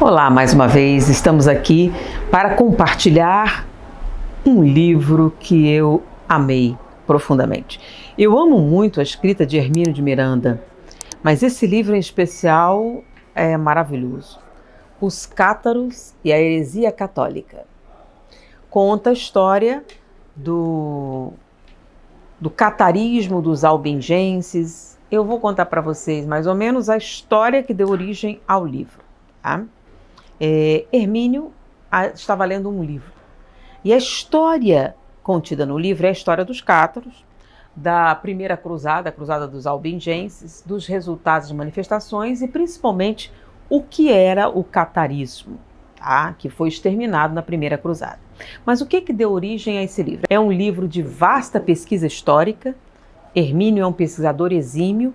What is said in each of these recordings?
Olá, mais uma vez, estamos aqui para compartilhar um livro que eu amei profundamente. Eu amo muito a escrita de Hermínio de Miranda, mas esse livro em especial é maravilhoso. Os Cátaros e a Heresia Católica. Conta a história do catarismo dos albigenses. Eu vou contar para vocês mais ou menos a história que deu origem ao livro. Tá? Hermínio estava lendo um livro. E a história contida no livro é a história dos cátaros, da primeira cruzada, a cruzada dos albigenses, dos resultados das manifestações e principalmente o que era o catarismo, tá? Que foi exterminado na primeira cruzada. Mas o que deu origem a esse livro? É um livro de vasta pesquisa histórica. Hermínio é um pesquisador exímio,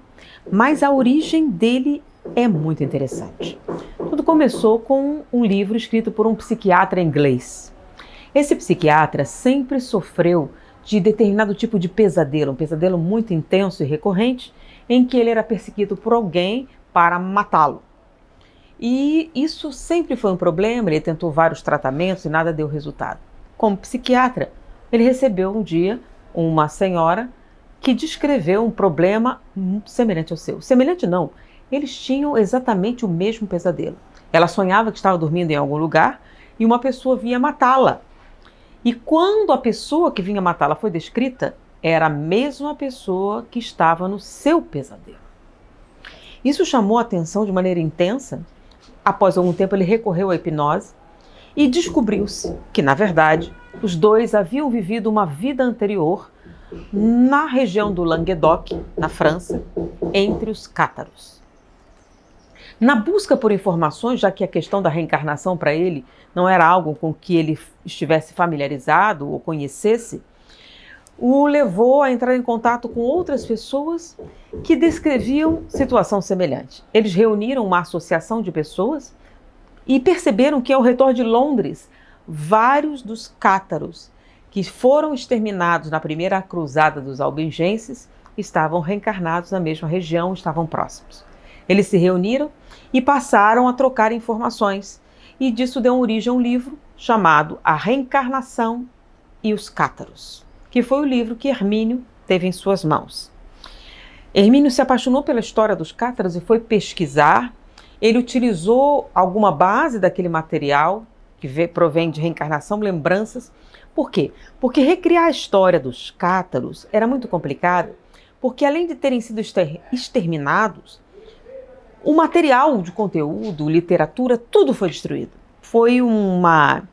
mas a origem dele é muito interessante. Tudo começou com um livro escrito por um psiquiatra inglês. Esse psiquiatra sempre sofreu de determinado tipo de pesadelo, um pesadelo muito intenso e recorrente, em que ele era perseguido por alguém para matá-lo. E isso sempre foi um problema, ele tentou vários tratamentos e nada deu resultado. Como psiquiatra, ele recebeu um dia uma senhora que descreveu um problema semelhante ao seu. Semelhante não, eles tinham exatamente o mesmo pesadelo. Ela sonhava que estava dormindo em algum lugar e uma pessoa vinha matá-la. E quando a pessoa que vinha matá-la foi descrita, era a mesma pessoa que estava no seu pesadelo. Isso chamou a atenção de maneira intensa. Após algum tempo ele recorreu à hipnose e descobriu-se que, na verdade, os dois haviam vivido uma vida anterior na região do Languedoc, na França, entre os cátaros. Na busca por informações, já que a questão da reencarnação para ele não era algo com que ele estivesse familiarizado ou conhecesse, o levou a entrar em contato com outras pessoas que descreviam situação semelhante. Eles reuniram uma associação de pessoas e perceberam que ao redor de Londres, vários dos cátaros que foram exterminados na primeira cruzada dos albigenses estavam reencarnados na mesma região, estavam próximos. Eles se reuniram e passaram a trocar informações, e disso deu origem a um livro chamado A Reencarnação e os Cátaros, que foi o livro que Hermínio teve em suas mãos. Hermínio se apaixonou pela história dos cátaros e foi pesquisar. Ele utilizou alguma base daquele material que provém de reencarnação, lembranças. Por quê? Porque recriar a história dos cátaros era muito complicado, porque além de terem sido exterminados, o material de conteúdo, literatura, tudo foi destruído. Foi uma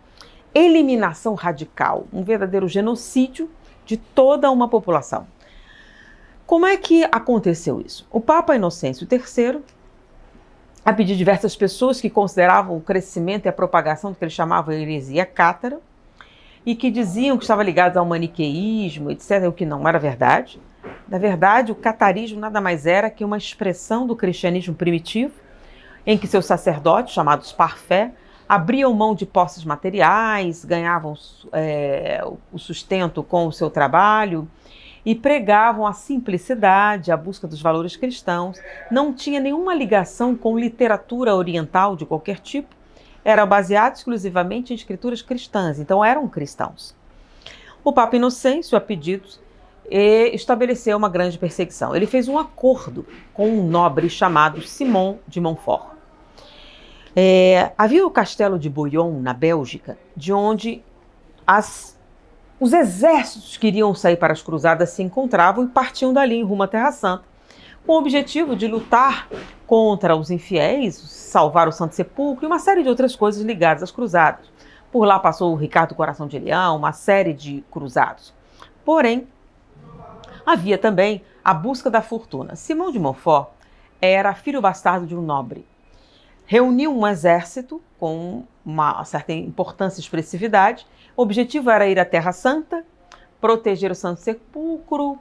eliminação radical, um verdadeiro genocídio de toda uma população. Como é que aconteceu isso? O Papa Inocêncio III, a pedido de diversas pessoas que consideravam o crescimento e a propagação do que ele chamava de heresia cátara, e que diziam que estava ligado ao maniqueísmo, etc., o que não era verdade. Na verdade, o catarismo nada mais era que uma expressão do cristianismo primitivo, em que seus sacerdotes, chamados parfé, abriam mão de posses materiais, ganhavam o sustento com o seu trabalho e pregavam a simplicidade, a busca dos valores cristãos. Não tinha nenhuma ligação com literatura oriental de qualquer tipo, era baseado exclusivamente em escrituras cristãs, então eram cristãos. O Papa Inocêncio, a pedidos, estabeleceu uma grande perseguição. Ele fez um acordo com um nobre chamado Simon de Montfort. Havia o castelo de Bouillon, na Bélgica, de onde os exércitos que iriam sair para as cruzadas se encontravam e partiam dali em rumo à Terra Santa, com o objetivo de lutar contra os infiéis, salvar o Santo Sepulcro e uma série de outras coisas ligadas às cruzadas. Por lá passou o Ricardo Coração de Leão, uma série de cruzados. Porém, havia também a busca da fortuna. Simão de Montfort era filho bastardo de um nobre. Reuniu um exército com uma certa importância e expressividade. O objetivo era ir à Terra Santa, proteger o Santo Sepulcro,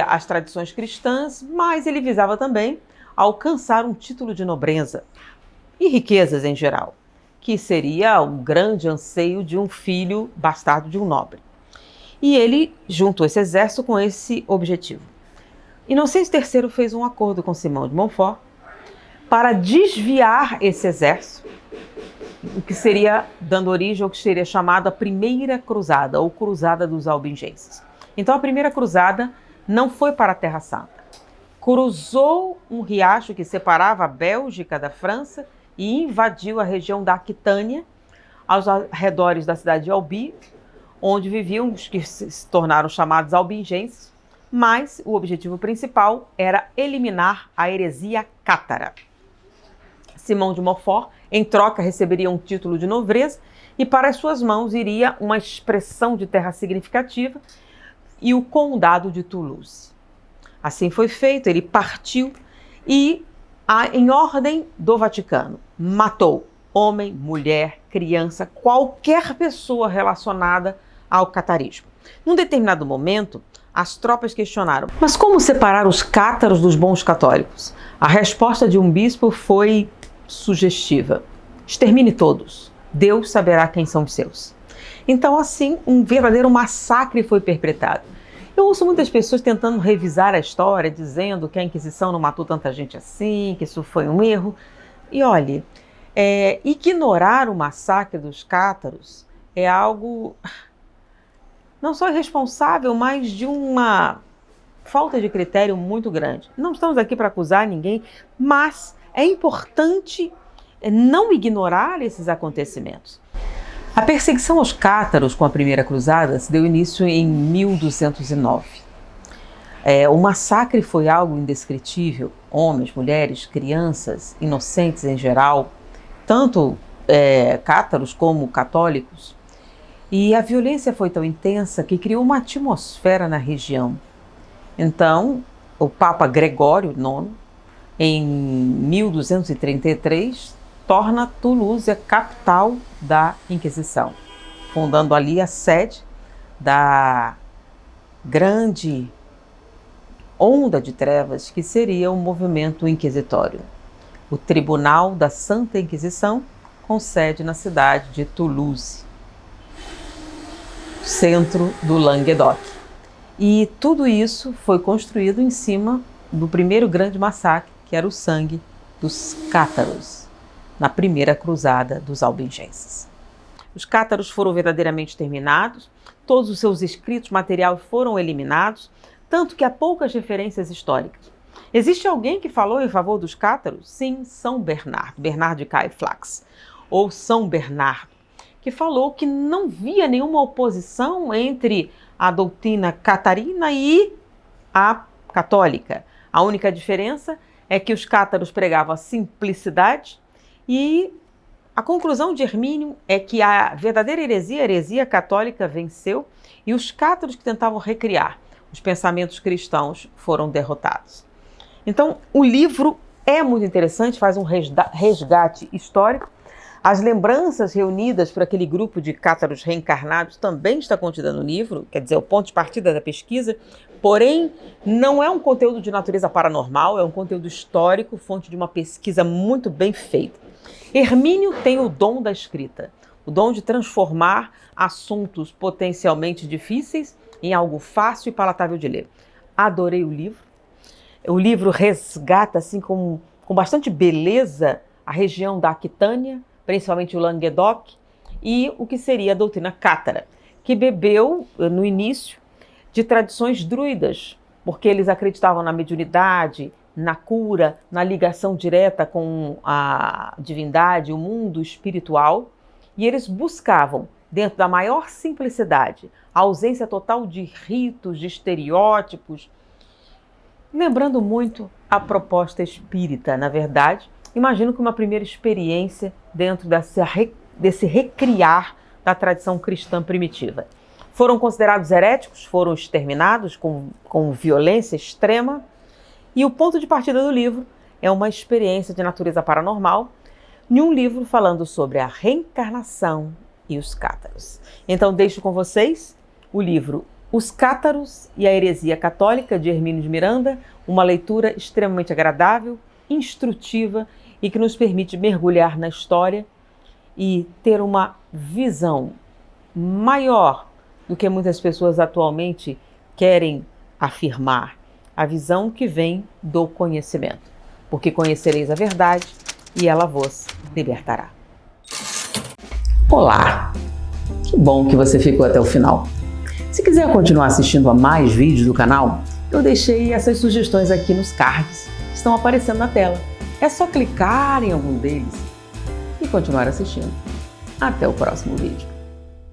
as tradições cristãs, mas ele visava também alcançar um título de nobreza e riquezas em geral, que seria o grande anseio de um filho bastardo de um nobre. E ele juntou esse exército com esse objetivo. Inocêncio III fez um acordo com Simão de Montfort para desviar esse exército o que seria dando origem ao que seria chamado a Primeira Cruzada, ou Cruzada dos Albigenses. Então a Primeira Cruzada não foi para a Terra Santa. Cruzou um riacho que separava a Bélgica da França e invadiu a região da Aquitânia, aos arredores da cidade de Albi, onde viviam os que se tornaram chamados albigenses, mas o objetivo principal era eliminar a heresia cátara. Simão de Montfort, em troca, receberia um título de nobreza e para as suas mãos iria uma expressão de terra significativa e o condado de Toulouse. Assim foi feito, ele partiu e, em ordem do Vaticano, matou homem, mulher, criança, qualquer pessoa relacionada ao catarismo. Num determinado momento, as tropas questionaram: mas como separar os cátaros dos bons católicos? A resposta de um bispo foi sugestiva: extermine todos, Deus saberá quem são os seus. Então, assim, um verdadeiro massacre foi perpetrado. Eu ouço muitas pessoas tentando revisar a história, dizendo que a Inquisição não matou tanta gente assim, que isso foi um erro. E olhe, ignorar o massacre dos cátaros é algo não só irresponsável, mas de uma falta de critério muito grande. Não estamos aqui para acusar ninguém, mas é importante não ignorar esses acontecimentos. A perseguição aos cátaros com a Primeira Cruzada se deu início em 1209. O massacre foi algo indescritível. Homens, mulheres, crianças, inocentes em geral, tanto cátaros como católicos. E a violência foi tão intensa que criou uma atmosfera na região. Então, o Papa Gregório IX, em 1233, torna Toulouse a capital da Inquisição, fundando ali a sede da grande onda de trevas que seria o movimento inquisitório. O Tribunal da Santa Inquisição, com sede na cidade de Toulouse, centro do Languedoc. E tudo isso foi construído em cima do primeiro grande massacre, que era o sangue dos cátaros, na Primeira Cruzada dos Albigenses. Os cátaros foram verdadeiramente exterminados, todos os seus escritos, material foram eliminados, tanto que há poucas referências históricas. Existe alguém que falou em favor dos cátaros? Sim, São Bernardo, Bernardo de Caeflax, ou São Bernardo, que falou que não via nenhuma oposição entre a doutrina catarina e a católica. A única diferença é que os cátaros pregavam a simplicidade e a conclusão de Hermínio é que a verdadeira heresia, a heresia católica, venceu e os cátaros que tentavam recriar os pensamentos cristãos foram derrotados. Então, o livro é muito interessante, faz um resgate histórico. As lembranças reunidas por aquele grupo de cátaros reencarnados também está contida no livro, quer dizer, o ponto de partida da pesquisa, porém, não é um conteúdo de natureza paranormal, é um conteúdo histórico, fonte de uma pesquisa muito bem feita. Hermínio tem o dom da escrita, o dom de transformar assuntos potencialmente difíceis em algo fácil e palatável de ler. Adorei o livro. O livro resgata, assim, com bastante beleza, a região da Aquitânia, principalmente o Languedoc, e o que seria a doutrina cátara, que bebeu, no início, de tradições druidas, porque eles acreditavam na mediunidade, na cura, na ligação direta com a divindade, o mundo espiritual, e eles buscavam, dentro da maior simplicidade, a ausência total de ritos, de estereótipos, lembrando muito a proposta espírita. Na verdade, imagino que uma primeira experiência dentro desse recriar da tradição cristã primitiva. Foram considerados heréticos, foram exterminados com violência extrema, e o ponto de partida do livro é uma experiência de natureza paranormal, em um livro falando sobre a reencarnação e os cátaros. Então deixo com vocês o livro Os Cátaros e a Heresia Católica, de Hermínio de Miranda, uma leitura extremamente agradável, instrutiva e que nos permite mergulhar na história e ter uma visão maior do que muitas pessoas atualmente querem afirmar. A visão que vem do conhecimento. Porque conhecereis a verdade e ela vos libertará. Olá! Que bom que você ficou até o final. Se quiser continuar assistindo a mais vídeos do canal, eu deixei essas sugestões aqui nos cards que estão aparecendo na tela. É só clicar em algum deles e continuar assistindo. Até o próximo vídeo.